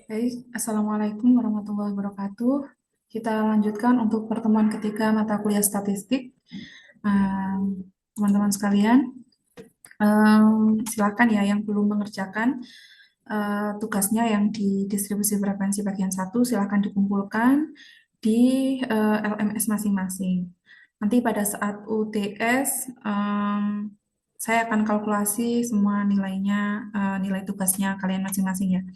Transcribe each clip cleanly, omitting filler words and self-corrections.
Baik, Assalamualaikum warahmatullahi wabarakatuh. Kita lanjutkan untuk pertemuan ketiga mata kuliah statistik. Teman-teman sekalian, silakan ya yang belum mengerjakan tugasnya yang di distribusi frekuensi bagian satu, silakan dikumpulkan di LMS masing-masing. Nanti pada saat UTS, saya akan kalkulasi semua nilainya, nilai tugasnya kalian masing-masing ya.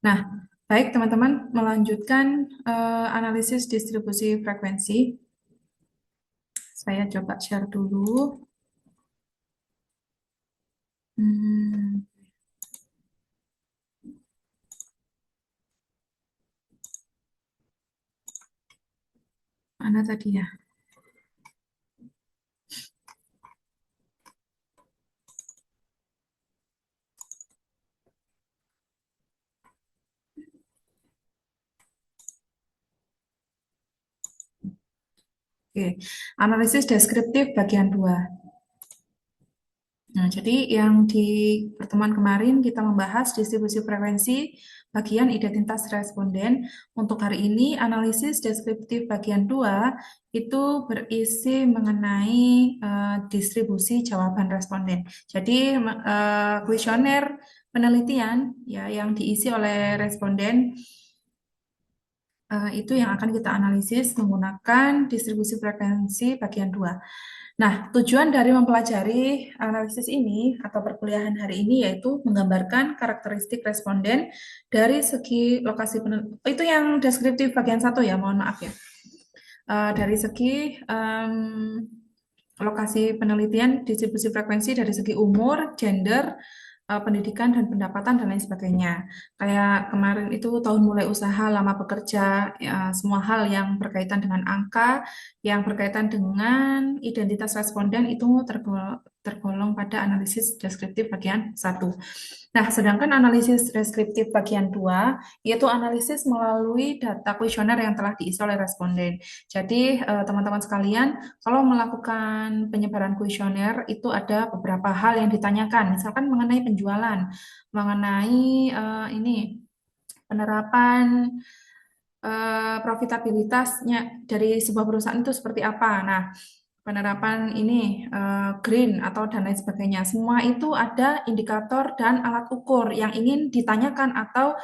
Nah, baik teman-teman, melanjutkan analisis distribusi frekuensi. Saya coba share dulu. Hmm, mana tadi ya? Oke, analisis deskriptif bagian 2. Nah, jadi yang di pertemuan kemarin kita membahas distribusi frekuensi bagian identitas responden. Untuk hari ini, analisis deskriptif bagian 2 itu berisi mengenai distribusi jawaban responden. Jadi, kuesioner penelitian ya yang diisi oleh responden itu yang akan kita analisis menggunakan distribusi frekuensi bagian 2. Nah, tujuan dari mempelajari analisis ini atau perkuliahan hari ini yaitu menggambarkan karakteristik responden dari segi lokasi itu yang deskriptif bagian satu ya, mohon maaf ya. Dari segi lokasi penelitian, distribusi frekuensi dari segi umur, gender, pendidikan dan pendapatan dan lain sebagainya. Kayak kemarin itu tahun mulai usaha, lama bekerja, ya, semua hal yang berkaitan dengan angka, yang berkaitan dengan identitas responden itu tergolong pada analisis deskriptif bagian satu. Nah, sedangkan analisis deskriptif bagian 2 yaitu analisis melalui data kuesioner yang telah diisi oleh responden. Jadi, teman-teman sekalian, kalau melakukan penyebaran kuesioner itu ada beberapa hal yang ditanyakan, misalkan mengenai penjualan, mengenai ini penerapan profitabilitasnya dari sebuah perusahaan itu seperti apa. Nah, penerapan ini green atau dan lain sebagainya. Semua itu ada indikator dan alat ukur yang ingin ditanyakan atau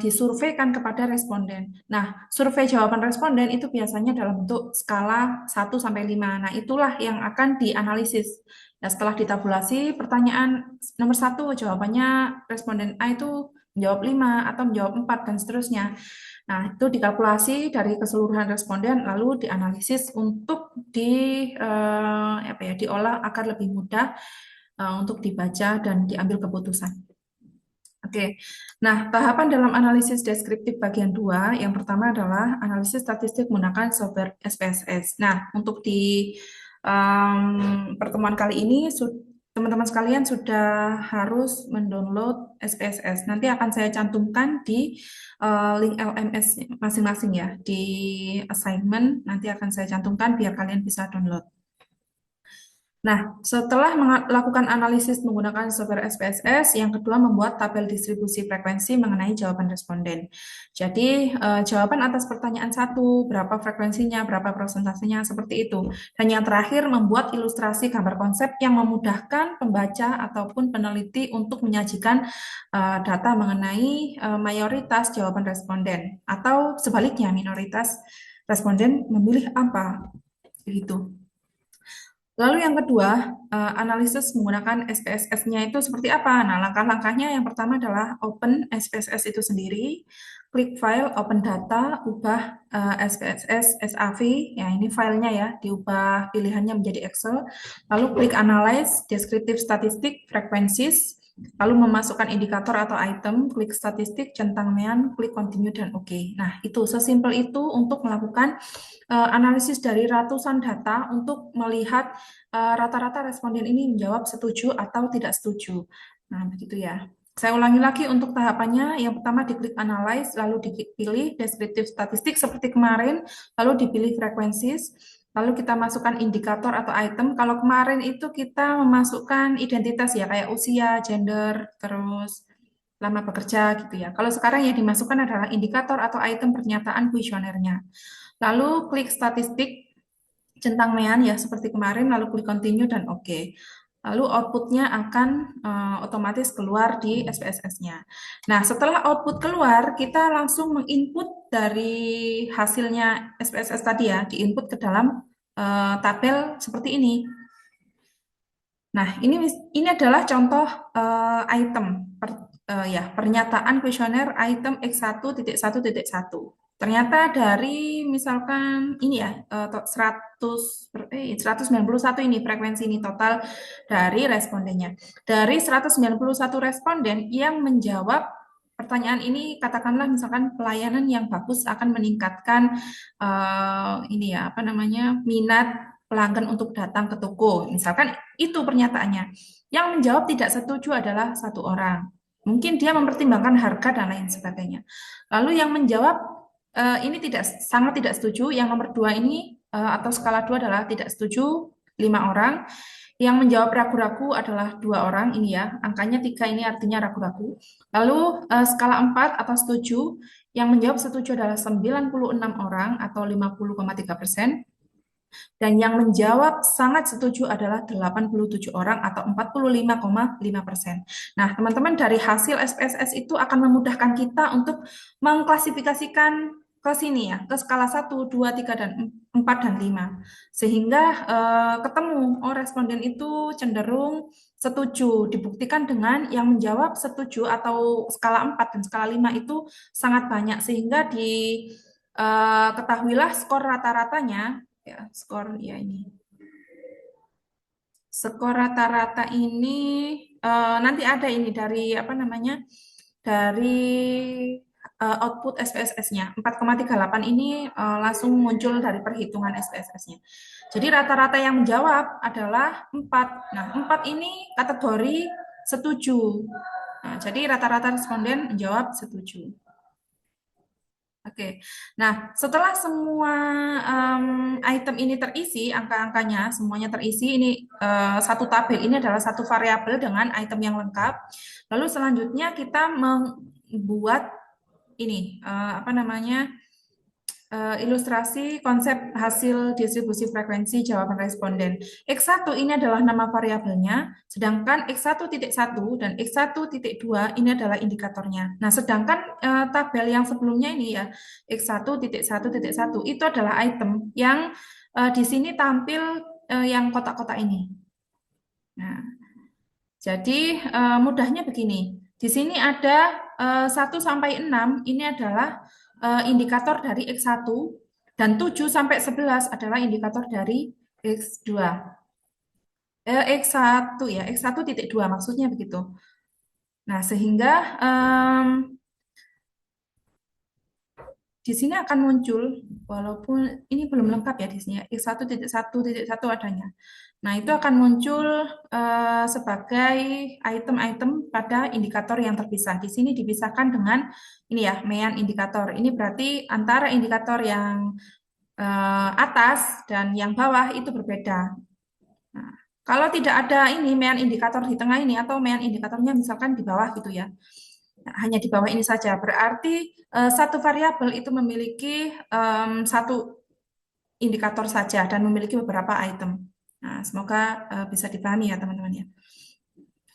disurveikan kepada responden. Nah, survei jawaban responden itu biasanya dalam bentuk skala 1 sampai 5. Nah, itulah yang akan dianalisis. Nah, setelah ditabulasi, pertanyaan nomor 1 jawabannya responden A itu menjawab 5 atau menjawab 4 dan seterusnya. Nah, itu dikalkulasi dari keseluruhan responden lalu dianalisis untuk diolah agar lebih mudah untuk dibaca dan diambil keputusan. Oke. Nah, tahapan dalam analisis deskriptif bagian 2 yang pertama adalah analisis statistik menggunakan software SPSS. Nah, untuk di pertemuan kali ini teman-teman sekalian sudah harus mendownload SPSS. Nanti akan saya cantumkan di link LMS masing-masing ya, di assignment nanti akan saya cantumkan biar kalian bisa download. Nah, setelah melakukan analisis menggunakan software SPSS, yang kedua membuat tabel distribusi frekuensi mengenai jawaban responden. Jadi, jawaban atas pertanyaan satu, berapa frekuensinya, berapa persentasenya, seperti itu. Dan yang terakhir, membuat ilustrasi gambar konsep yang memudahkan pembaca ataupun peneliti untuk menyajikan data mengenai mayoritas jawaban responden. Atau sebaliknya, minoritas responden memilih apa. Begitu. Lalu yang kedua, analisis menggunakan SPSS-nya itu seperti apa? Nah, langkah-langkahnya yang pertama adalah open SPSS itu sendiri, klik file, open data, ubah SPSS SAV, ya ini filenya ya, diubah pilihannya menjadi Excel, lalu klik analyze, descriptive statistik, frequencies, lalu memasukkan indikator atau item, klik statistik, centang klik continue, dan oke. Nah, itu sesimpel itu untuk melakukan analisis dari ratusan data untuk melihat rata-rata responden ini menjawab setuju atau tidak setuju. Nah, begitu ya. Saya ulangi lagi untuk tahapannya. Yang pertama diklik analyze, lalu dipilih descriptive statistik seperti kemarin, lalu dipilih frequencies, lalu kita masukkan indikator atau item. Kalau kemarin itu kita memasukkan identitas ya, kayak usia, gender, terus lama bekerja gitu ya. Kalau sekarang yang dimasukkan adalah indikator atau item pernyataan kuesionernya. Lalu klik statistik centang mean ya seperti kemarin, lalu klik continue dan oke. Lalu outputnya akan otomatis keluar di SPSS-nya. Nah, setelah output keluar, kita langsung menginput dari hasilnya SPSS tadi ya, diinput ke dalam tabel seperti ini. Nah, ini adalah contoh item ya, pernyataan kuesioner item X1.1.1. Ternyata dari misalkan ini ya 191 ini frekuensi ini total dari respondennya. Dari 191 responden yang menjawab pertanyaan ini, katakanlah misalkan pelayanan yang bagus akan meningkatkan ini ya apa namanya minat pelanggan untuk datang ke toko. Misalkan itu pernyataannya. Yang menjawab tidak setuju adalah satu orang. Mungkin dia mempertimbangkan harga dan lain sebagainya. Lalu yang menjawab ini sangat tidak setuju. Yang nomor dua ini atau skala dua adalah tidak setuju 5 orang. Yang menjawab ragu-ragu adalah 2 orang ini ya. Angkanya 3 ini artinya ragu-ragu. Lalu skala 4 atau setuju. Yang menjawab setuju adalah 96 orang atau 50,3%. Dan yang menjawab sangat setuju adalah 87 orang atau 45,5%. Nah, teman-teman dari hasil SPSS itu akan memudahkan kita untuk mengklasifikasikan ke sini ya, ke skala 1, 2, 3, dan 4 dan 5. Sehingga ketemu, responden itu cenderung setuju. Dibuktikan dengan yang menjawab setuju atau skala 4 dan skala 5 itu sangat banyak. Sehingga ketahuilah skor rata-ratanya ya skor ya ini skor rata-rata ini nanti ada ini dari apa namanya dari output SPSS-nya 4,38 ini langsung muncul dari perhitungan SPSS-nya. Jadi rata-rata yang menjawab adalah 4. Nah, 4 ini kategori setuju. Nah, jadi rata-rata responden menjawab setuju. Oke, nah setelah semua item ini terisi, angka-angkanya semuanya terisi, ini satu tabel ini adalah satu variabel dengan item yang lengkap. Lalu selanjutnya kita membuat ini apa namanya ilustrasi konsep hasil distribusi frekuensi jawaban responden. X1 ini adalah nama variabelnya, sedangkan X1.1 dan X1.2 ini adalah indikatornya. Nah, sedangkan tabel yang sebelumnya ini ya, X1.1.1 itu adalah item yang di sini tampil yang kotak-kotak ini. Nah, jadi mudahnya begini. Di sini ada 1 sampai 6 ini adalah indikator dari X1 dan 7 sampai 11 adalah indikator dari X2. X1 ya, X1.2 maksudnya begitu. Nah, sehingga di sini akan muncul, walaupun ini belum lengkap ya di sini, X1.1.1 adanya. Nah, itu akan muncul sebagai item-item pada indikator yang terpisah. Di sini dipisahkan dengan ini ya, mean indikator. Ini berarti antara indikator yang atas dan yang bawah itu berbeda. Nah, kalau tidak ada ini mean indikator di tengah ini atau mean indikatornya misalkan di bawah gitu ya, hanya di bawah ini saja. Berarti satu variabel itu memiliki satu indikator saja dan memiliki beberapa item. Nah, semoga bisa dipahami ya teman-teman ya.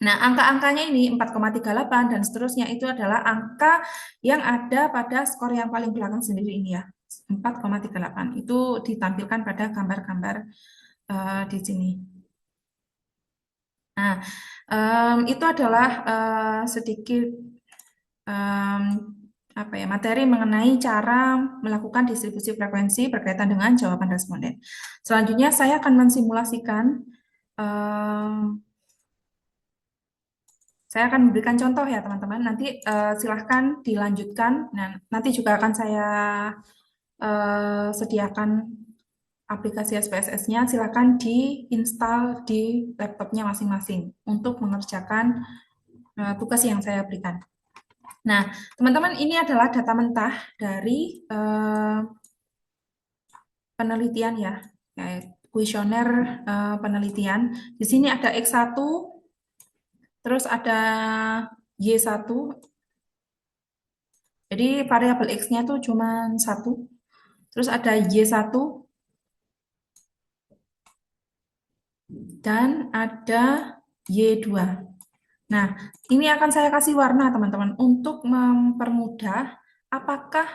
Nah, angka-angkanya ini 4,38 dan seterusnya itu adalah angka yang ada pada skor yang paling belakang sendiri ini ya. 4,38 itu ditampilkan pada gambar-gambar di sini. Nah, itu adalah sedikit apa ya, materi mengenai cara melakukan distribusi frekuensi berkaitan dengan jawaban responden. Selanjutnya saya akan mensimulasikan, saya akan memberikan contoh ya teman-teman. Nanti silahkan dilanjutkan. Nah, nanti juga akan saya sediakan aplikasi SPSS-nya. Silahkan diinstal di laptopnya masing-masing untuk mengerjakan tugas yang saya berikan. Nah, teman-teman, ini adalah data mentah dari penelitian ya, kuesioner penelitian. Di sini ada X1, terus ada Y1, Jadi variabel X-nya itu cuma satu. Terus ada Y1 dan ada Y2. Nah, ini akan saya kasih warna teman-teman untuk mempermudah apakah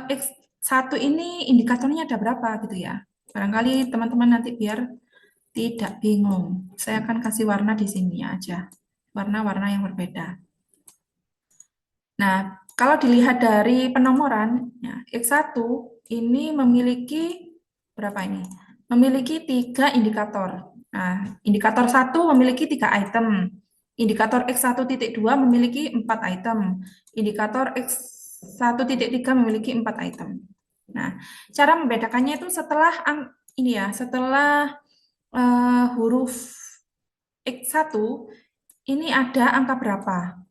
X1 ini indikatornya ada berapa gitu ya. Barangkali teman-teman nanti biar tidak bingung. Saya akan kasih warna di sini aja. Warna-warna yang berbeda. Nah, kalau dilihat dari penomoran, ya, X1 ini memiliki berapa ini? Memiliki 3 indikator. Nah, indikator 1 memiliki 3 item. Indikator X1.2 memiliki 4 item. Indikator X1.3 memiliki 4 item. Nah, cara membedakannya itu setelah ini ya, setelah huruf X1 ini ada angka berapa.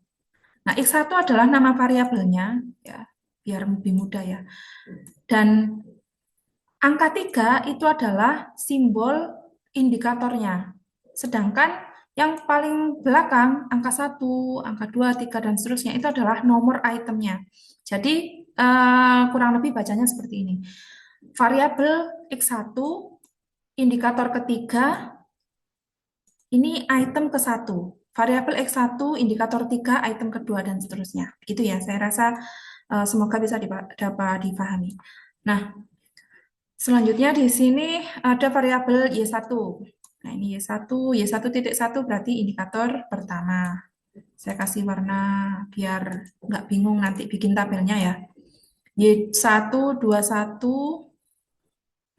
Nah, X1 adalah nama variabelnya, ya, biar lebih mudah ya. Dan angka 3 itu adalah simbol indikatornya. Sedangkan yang paling belakang, angka 1, angka 2, 3, dan seterusnya, itu adalah nomor itemnya. Jadi, kurang lebih bacanya seperti ini. Variabel X1, indikator ketiga, ini item ke-1. Variabel X1, indikator 3, item kedua, dan seterusnya. Gitu ya, saya rasa semoga bisa dapat dipahami. Nah, selanjutnya di sini ada variabel Y1. Nah, ini Y1, Y1.1 berarti indikator pertama. Saya kasih warna biar nggak bingung nanti bikin tabelnya ya. Y1, 21.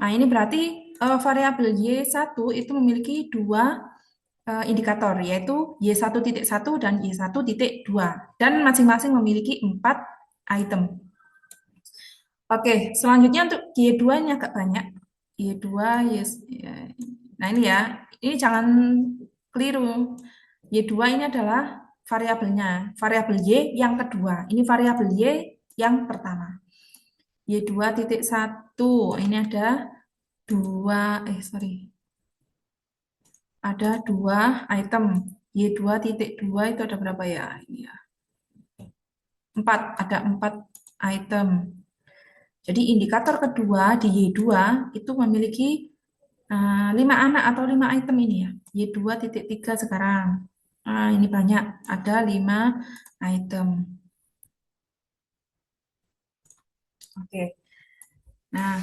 Nah, ini berarti variabel Y1 itu memiliki dua indikator, yaitu Y1.1 dan Y1.2. Dan masing-masing memiliki 4 item. Oke, selanjutnya untuk Y2 ini agak banyak. Y2, nah ini ya, ini jangan keliru. Y2 ini adalah variabelnya, variabel Y yang kedua. Ini variabel Y yang pertama. Y2.1, ini ada ada dua item. Y2.2 itu ada berapa ya? Ini ya. 4, ada 4 item. Jadi indikator kedua di Y2 itu memiliki 5 anak atau 5 item ini ya. Y2.3 sekarang. Ini banyak, ada 5 item. Oke. Nah,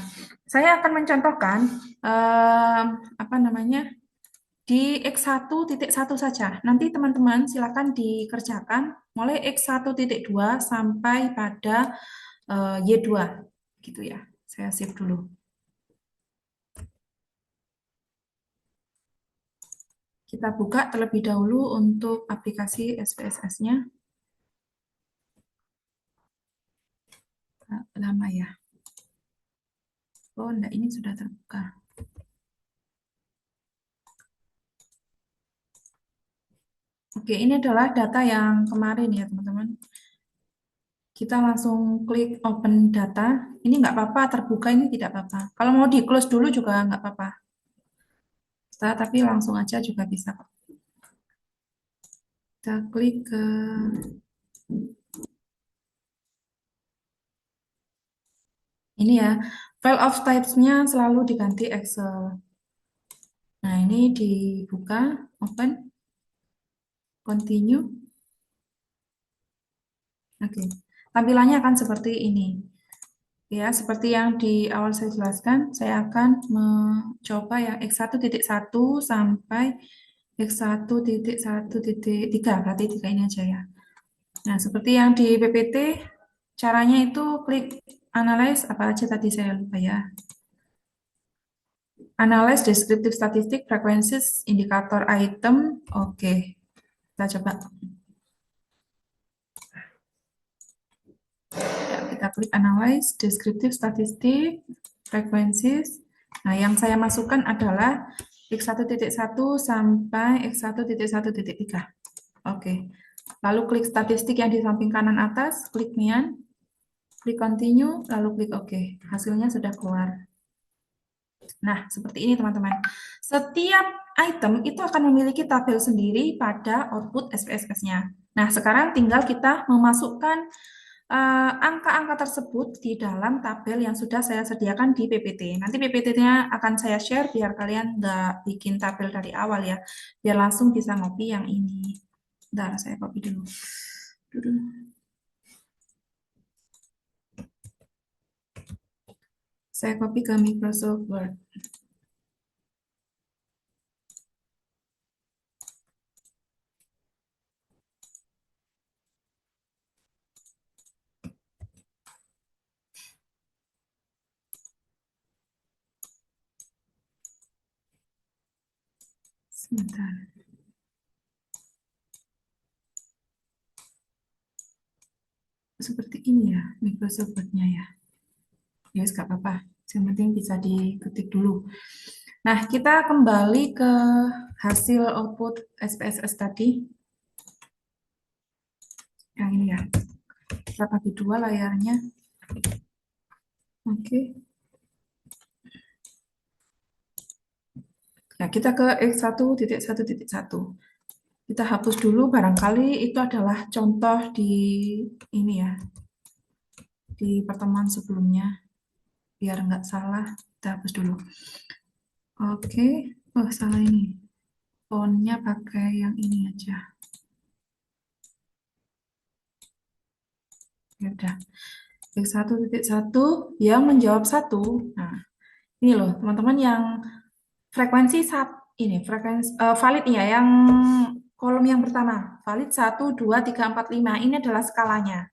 saya akan mencontohkan apa namanya di X1.1 saja. Nanti teman-teman silakan dikerjakan mulai X1.2 sampai pada Y2 gitu ya. Saya save dulu. Kita buka terlebih dahulu untuk aplikasi SPSS-nya. Lama ya. Oh, enggak, ini sudah terbuka. Oke, ini adalah data yang kemarin ya, teman-teman. Kita langsung klik open data. Ini nggak apa-apa, terbuka ini tidak apa-apa. Kalau mau di close dulu juga nggak apa-apa. Tapi langsung aja juga bisa. Kita klik ke ini ya. File of types-nya selalu diganti Excel. Nah, ini dibuka, open, continue. Oke, tampilannya akan seperti ini. Ya, seperti yang di awal saya jelaskan, saya akan mencoba yang X1.1 sampai X1.1.3, berarti 3 ini aja ya. Nah, seperti yang di PPT, caranya itu klik analyze, apa aja tadi saya lupa ya. Analyze descriptive statistic frequencies indikator item. Oke, kita coba. Ya, kita klik analyze descriptive statistic frequencies. Nah, yang saya masukkan adalah X1.1 sampai X1.1.3. Oke. Lalu klik statistik yang di samping kanan atas, klik neon, klik continue, lalu klik OK. Hasilnya sudah keluar. Nah, seperti ini teman-teman. Setiap item itu akan memiliki tabel sendiri pada output SPSS-nya. Nah, sekarang tinggal kita memasukkan angka-angka tersebut di dalam tabel yang sudah saya sediakan di PPT. Nanti PPT-nya akan saya share biar kalian nggak bikin tabel dari awal ya, biar langsung bisa ngopi yang ini. Bentar, saya copy dulu. Dulu. Saya copy ke Microsoft Word. Sebentar. Seperti ini ya, Microsoft Word-nya ya. Ya, nggak apa-apa. Yang penting bisa diketik dulu. Nah, kita kembali ke hasil output SPSS tadi. Yang ini ya. Kita bagi dua layarnya. Oke. Nah, kita ke X1.1.1. Kita hapus dulu, barangkali itu adalah contoh di ini ya, di pertemuan sebelumnya. Biar nggak salah, kita hapus dulu. Oke, oh salah ini. Fontnya pakai yang ini aja. Ya udah. X1.1 yang menjawab 1. Nah, ini loh teman-teman yang frekuensi frekuensi valid ya, yang kolom yang pertama. Valid 1, 2, 3, 4, 5. Ini adalah skalanya.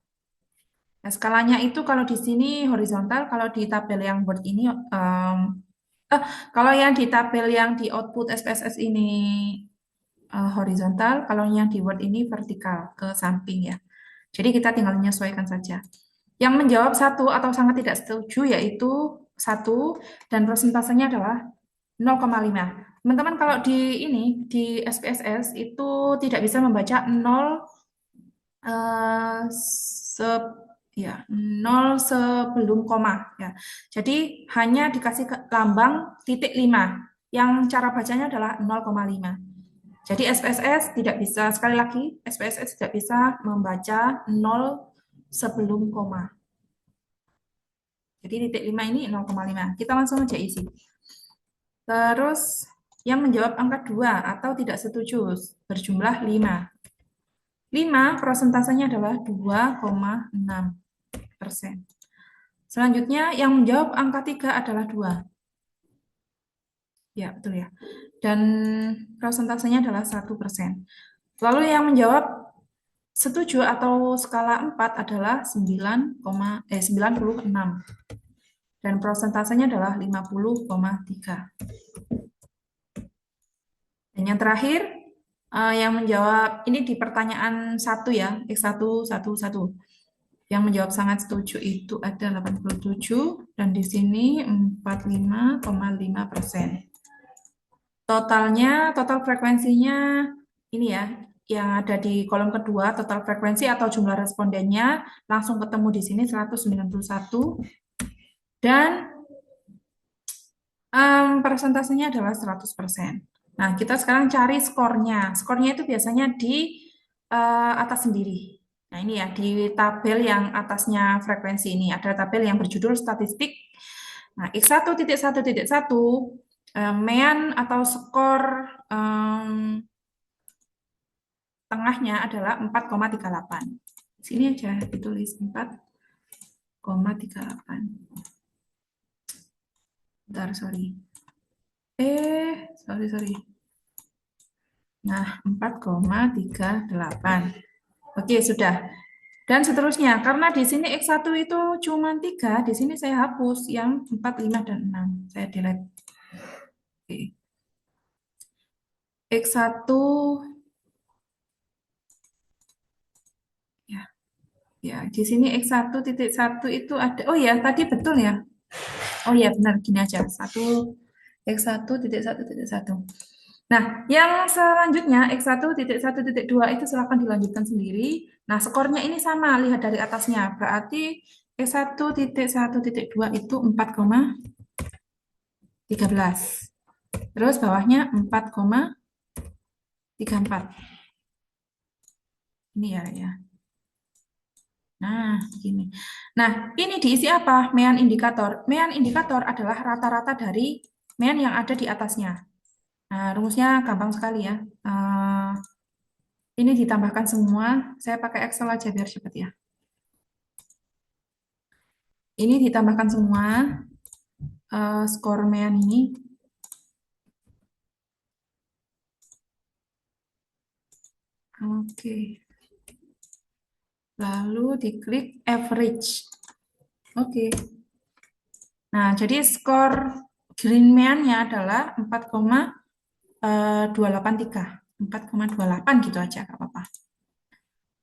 Nah, skalanya itu kalau di sini horizontal, kalau di tabel yang Word ini kalau yang di tabel yang di output SPSS ini horizontal, kalau yang di Word ini vertikal ke samping ya. Jadi kita tinggal menyesuaikan saja. Yang menjawab 1 atau sangat tidak setuju yaitu 1 dan persentasenya adalah 0,5. Teman-teman kalau di ini di SPSS itu tidak bisa membaca 0 eh, se ya 0 sebelum koma ya. Jadi hanya dikasih lambang titik 5 yang cara bacanya adalah 0,5. Jadi SPSS tidak bisa, sekali lagi, SPSS tidak bisa membaca 0 sebelum koma. Jadi titik 5 ini 0,5. Kita langsung aja isi. Terus yang menjawab angka 2 atau tidak setuju berjumlah 5. 5 persentasenya adalah 2,6%. Selanjutnya yang menjawab angka 3 adalah 2. Ya, betul ya. Dan persentasenya adalah 1%. Lalu yang menjawab setuju atau skala 4 adalah 96. Dan persentasenya adalah 50,3. Dan yang terakhir, yang menjawab, ini di pertanyaan 1 ya, X111. Yang menjawab sangat setuju itu ada 87, dan di sini 45,5%. Total frekuensinya ini ya, yang ada di kolom kedua, total frekuensi atau jumlah respondennya, langsung ketemu di sini 191, dan persentasenya adalah 100%. Nah, kita sekarang cari skornya. Skornya itu biasanya di atas sendiri. Nah, ini ya, di tabel yang atasnya frekuensi ini. Ada tabel yang berjudul statistik. Nah, X1.1.1, mean atau skor tengahnya adalah 4,38. Sini aja ditulis 4,38. Bentar, sorry. Sorry. Nah, 4,38. Oke, sudah. Dan seterusnya, karena di sini X1 itu cuma 3, di sini saya hapus yang 4, 5, dan 6. Saya delete. Oke. X1, ya, ya, di sini X1.1 itu ada, oh ya, tadi betul ya. Oh ya, benar, gini aja. X1.1.1. Nah, yang selanjutnya X1.1.2 itu silakan dilanjutkan sendiri. Nah, skornya ini sama, lihat dari atasnya. Berarti X1.1.2 itu 4,13. Terus bawahnya 4,34. Ini ya. Nah, begini. Nah, ini diisi apa? Mean indikator. Mean indikator adalah rata-rata dari mean yang ada di atasnya. Nah, rumusnya gampang sekali ya. Ini ditambahkan semua. Saya pakai Excel aja biar cepat ya. Ini ditambahkan semua skor mean ini. Oke. Lalu diklik average. Oke. Nah, jadi skor green mean-nya adalah 4,283. 4,28 gitu aja, nggak apa-apa.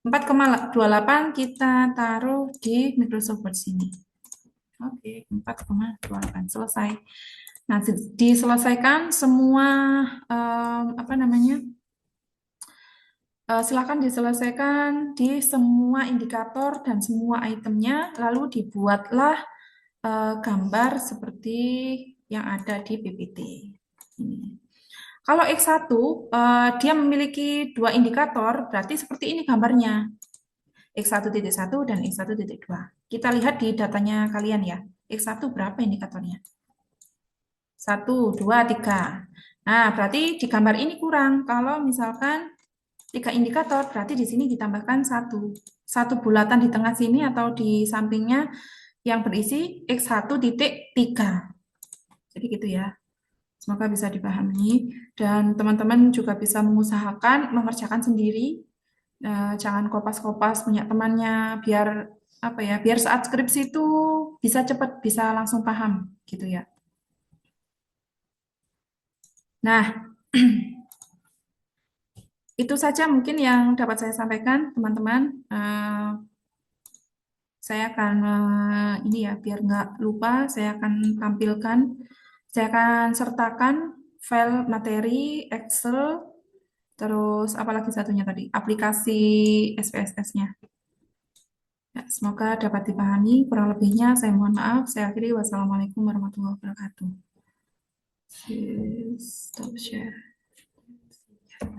4,28 kita taruh di Microsoft Word sini. Oke, 4,28 selesai. Nah, diselesaikan semua apa namanya? Silakan diselesaikan di semua indikator dan semua itemnya, lalu dibuatlah gambar seperti yang ada di PPT. Ini. Kalau X1, dia memiliki dua indikator, berarti seperti ini gambarnya. X1.1 dan X1.2. Kita lihat di datanya kalian ya. X1 berapa indikatornya? 1, 2, 3. Nah, berarti di gambar ini kurang. Kalau misalkan 3 indikator, berarti di sini ditambahkan 1. 1 bulatan di tengah sini atau di sampingnya yang berisi X1.3. Jadi gitu ya. Semoga bisa dipahami. Dan teman-teman juga bisa mengusahakan mengerjakan sendiri. Jangan kopas-kopas punya temannya, biar apa ya, biar saat skripsi itu bisa cepat, bisa langsung paham gitu ya. Nah, itu saja mungkin yang dapat saya sampaikan, teman-teman. Saya akan ini ya, biar nggak lupa, saya akan tampilkan, saya akan sertakan file materi Excel, terus apalagi satunya tadi, aplikasi SPSS-nya. Ya, semoga dapat dipahami. Kurang lebihnya saya mohon maaf. Saya akhiri. Wassalamualaikum warahmatullahi wabarakatuh. Stop share.